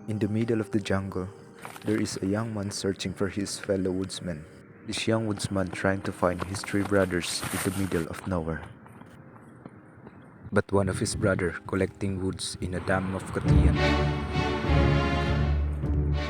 In the middle of the jungle, there is a young man searching for his fellow woodsmen. This young woodsman trying to find his three brothers in the middle of nowhere. But one of his brother collecting woods in a dam of Katiyan.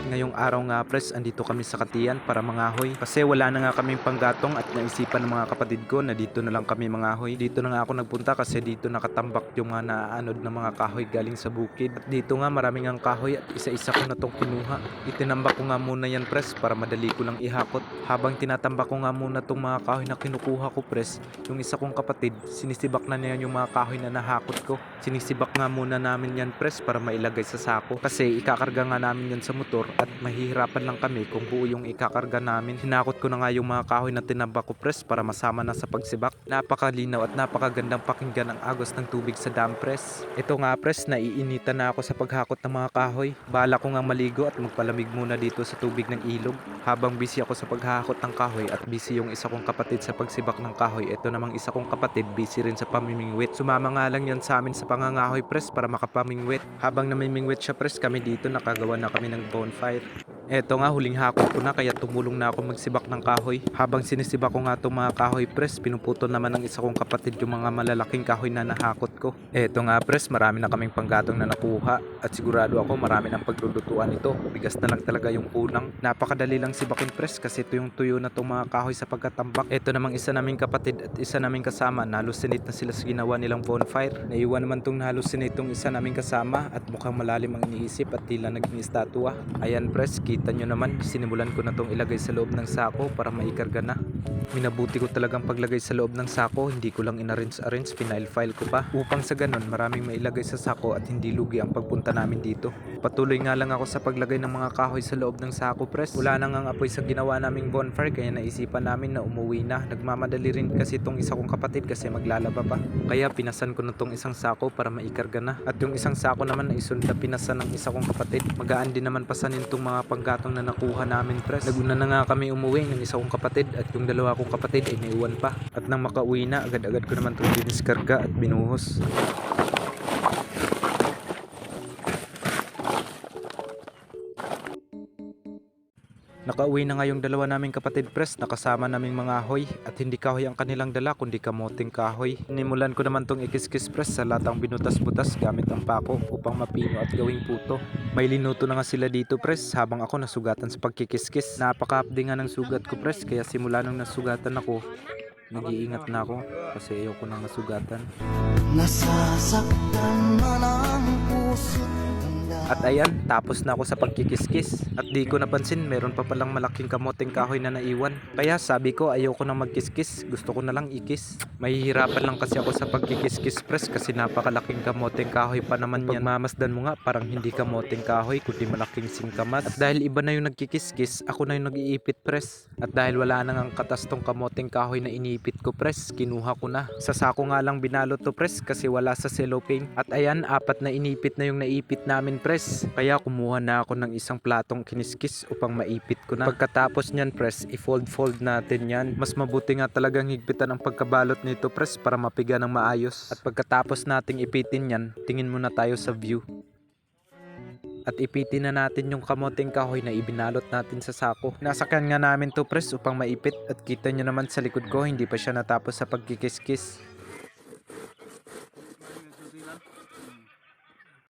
Ngayong araw nga pres, andito kami sa Katiyan para mangahoy. Kasi wala na nga kaming panggatong at naisipan ng mga kapatid ko na dito na lang kami mangahoy. Dito na nga ako nagpunta kasi dito nakatambak yung mga naaanod na mga kahoy galing sa bukid. At dito nga maraming ang kahoy at isa-isa ko na tong kinuha. Itinambak ko nga muna yan pres para madali ko lang ihakot. Habang tinatambak ko nga muna tong mga kahoy na kinukuha ko pres, yung isa kong kapatid, sinisibak na niya yung mga kahoy na nahakot ko. Sinisibak nga muna namin yan pres para mailagay sa sako. Kasi ikakarga nga namin yan sa motor at mahihirapan lang kami kung buo yung ikakarga namin. Hinakot ko na nga yung mga kahoy na tinambak ko pres para masama na sa pagsibak. Napakalinaw at napakagandang pakinggan ang agos ng tubig sa dam pres. Ito nga pres, naiinitan na ako sa paghakot ng mga kahoy. Bala ko nga maligo at magpalamig muna dito sa tubig ng ilog. Habang busy ako sa paghakot ng kahoy at busy yung isa kong kapatid sa pagsibak ng kahoy, ito namang isa kong kapatid busy rin sa pamimingwit. Sumama nga lang yan sa amin sa pangangahoy pres para makapamingwit. Habang namimingwit siya pres, kami dito nakagawa na kami ng bonfire. Eto nga, huling hakot ko na kaya tumulong na ako magsibak ng kahoy. Habang sinisibak ko nga itong mga kahoy pres, pinuputol naman ng isa kong kapatid yung mga malalaking kahoy na nahakot ko. Eto nga pres, marami na kaming panggatong na nakuha at sigurado ako marami ng paglulutuan ito. Bigas na lang talaga yung kulang. Napakadali lang sibakin pres kasi ito yung tuyo na itong mga kahoy sa pagkatambak. Eto namang isa naming kapatid at isa naming kasama, nalusinate na sila sa ginawa nilang bonfire. Naiwan naman itong nalusinate itong isa naming kasama at mukhang malalim ang iniisip at tila naging estatwa. Ayan pres, kita nyo naman, sinimulan ko na tong ilagay sa loob ng sako para maikarga na. Minabuti ko talagang paglagay sa loob ng sako, hindi ko lang inarrange, pinail-file ko pa upang sa ganun maraming mailagay sa sako at hindi lugi ang pagpunta namin dito. Patuloy nga lang ako sa paglagay ng mga kahoy sa loob ng sako pres. Wala nang ang apoy sa ginawa naming bonfire kaya naisipan namin na umuwi na. Nagmamadali rin kasi itong isa kong kapatid kasi maglalaba pa. Kaya pinasan ko na tong isang sako para maikarga na. At yung isang sako naman na isunod na pinasan ng isa kong kapatid. Magaan din naman pasanin tong mga panggatong na nakuha namin pres. Naguna na nga kami umuwi ng isa kong kapatid at yung dalawa kong kapatid ay naiwan pa. At nang makauwi na, agad-agad ko naman itong diniskarga at binuhos. Nakauwi na nga yung dalawa naming kapatid pres, nakasama naming mga hoy at hindi kahoy ang kanilang dala kundi kamoting kahoy. Nimulan ko naman tong ikiskis pres sa latang binutas-butas gamit ang pako upang mapino at gawing puto. May linuto na nga sila dito pres habang ako nasugatan sa pagkikiskis. Napaka-apdi nga ng sugat ko pres kaya simula nung nasugatan ako, nag-iingat na ako kasi ayoko nang masugatan. Nasasaktan man ang puso. At ayan, tapos na ako sa pagkikiskis. At di ko napansin, meron pa palang malaking kamoting kahoy na naiwan. Kaya sabi ko, ayoko nang magkiskis, gusto ko na lang ikis. Mahihirapan lang kasi ako sa pagkikiskis pres kasi napakalaking kamoting kahoy pa naman yan. Pagmamasdan mo nga, parang hindi kamoting kahoy kundi malaking singkamas. At dahil iba na yung nagkikiskis, ako na yung nag-iipit pres. At dahil wala nang ang katas tong kamoting kahoy na iniipit ko pres, kinuha ko na. Sa sako nga lang binalot to pres kasi wala sa cellophane. At ayan, apat na inipit na yung naipit namin pres. Kaya kumuha na ako ng isang platong kiniskis upang maipit ko na. Pagkatapos nyan pres, i-fold natin yan. Mas mabuti nga talagang higpitan ang pagkabalot nito pres para mapiga ng maayos. At pagkatapos nating ipitin yan, tingin muna tayo sa view. At ipitin na natin yung kamoting kahoy na ibinalot natin sa sako. Nasakyan nga namin to pres upang maipit at kita nyo naman sa likod ko hindi pa siya natapos sa pagkikiskis.